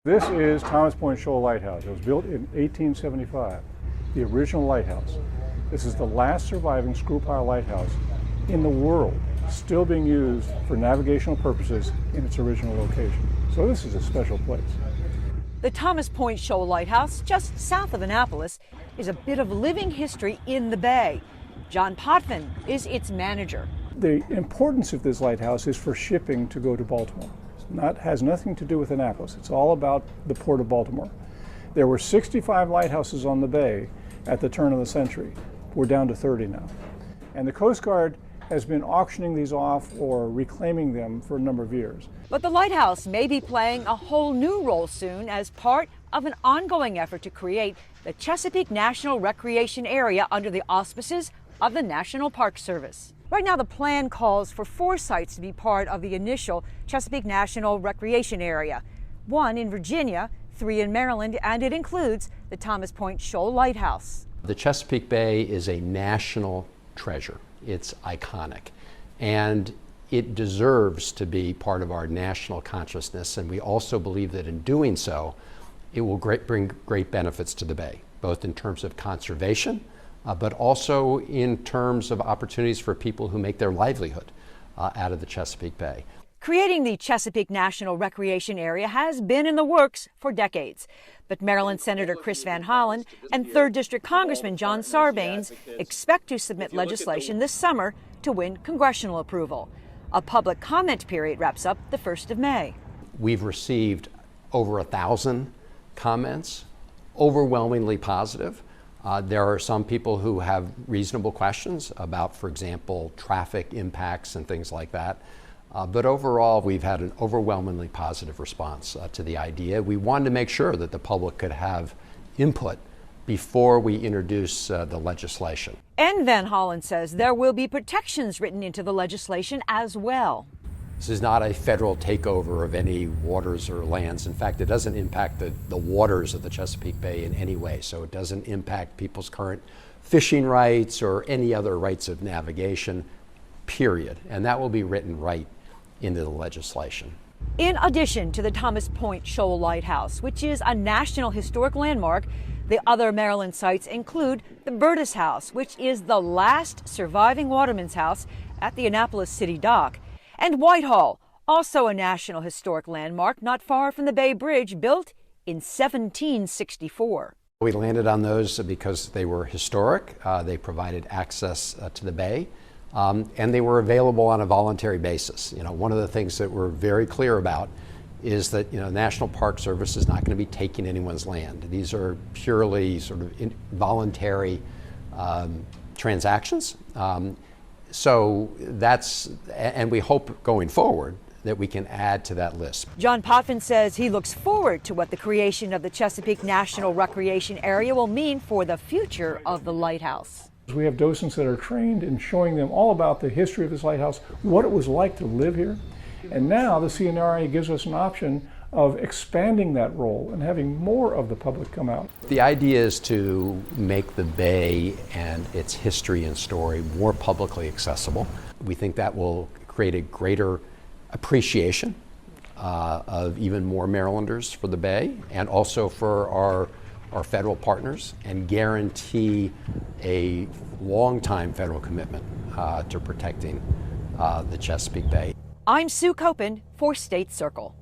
This is Thomas Point Shoal Lighthouse. It was built in 1875, the original lighthouse. This is the last surviving screw-pile lighthouse in the world, still being used for navigational purposes in its original location. So this is a special place. The Thomas Point Shoal Lighthouse, just south of Annapolis, is a bit of living history in the bay. John Potvin is its manager. The importance of this lighthouse is for shipping to go to Baltimore. Has nothing to do with Annapolis. It's all about the port of Baltimore. There were 65 lighthouses on the bay at the turn of the century. We're down to 30 now. And the Coast Guard has been auctioning these off or reclaiming them for a number of years. But the lighthouse may be playing a whole new role soon as part of an ongoing effort to create the Chesapeake National Recreation Area under the auspices of the National Park Service. Right now, the plan calls for 4 sites to be part of the initial Chesapeake National Recreation Area. 1 in Virginia, 3 in Maryland, and it includes the Thomas Point Shoal Lighthouse. The Chesapeake Bay is a national treasure. It's iconic, and it deserves to be part of our national consciousness, and we also believe that in doing so, it will bring great benefits to the bay, both in terms of conservation, but also in terms of opportunities for people who make their livelihood out of the Chesapeake Bay. Creating the Chesapeake National Recreation Area has been in the works for decades. But Maryland Senator Chris Van Hollen and 3rd District Congressman John Sarbanes expect to submit legislation this summer to win congressional approval. A public comment period wraps up the 1st of May. We've received over 1,000 comments, overwhelmingly positive. There are some people who have reasonable questions about, for example, traffic impacts and things like that. But overall, we've had an overwhelmingly positive response to the idea. We wanted to make sure that the public could have input before we introduce the legislation. And Van Hollen says there will be protections written into the legislation as well. This is not a federal takeover of any waters or lands. In fact, it doesn't impact the waters of the Chesapeake Bay in any way. So it doesn't impact people's current fishing rights or any other rights of navigation, period. And that will be written right into the legislation. In addition to the Thomas Point Shoal Lighthouse, which is a National Historic Landmark, the other Maryland sites include the Burtis House, which is the last surviving waterman's house at the Annapolis City Dock, and Whitehall, also a National Historic Landmark not far from the Bay Bridge, built in 1764. We landed on those because they were historic, they provided access to the bay, and they were available on a voluntary basis. You know, one of the things that we're very clear about is that, you know, National Park Service is not going to be taking anyone's land. These are purely sort of voluntary transactions. So that's, and we hope going forward that we can add to that list. John Potvin says he looks forward to what the creation of the Chesapeake National Recreation Area will mean for the future of the lighthouse. We have docents that are trained in showing them all about the history of this lighthouse, what it was like to live here. And now the CNRA gives us an option of expanding that role and having more of the public come out. The idea is to make the bay and its history and story more publicly accessible. We think that will create a greater appreciation of even more Marylanders for the bay and also for our federal partners, and guarantee a long-time federal commitment to protecting the Chesapeake Bay. I'm Sue Copen for State Circle.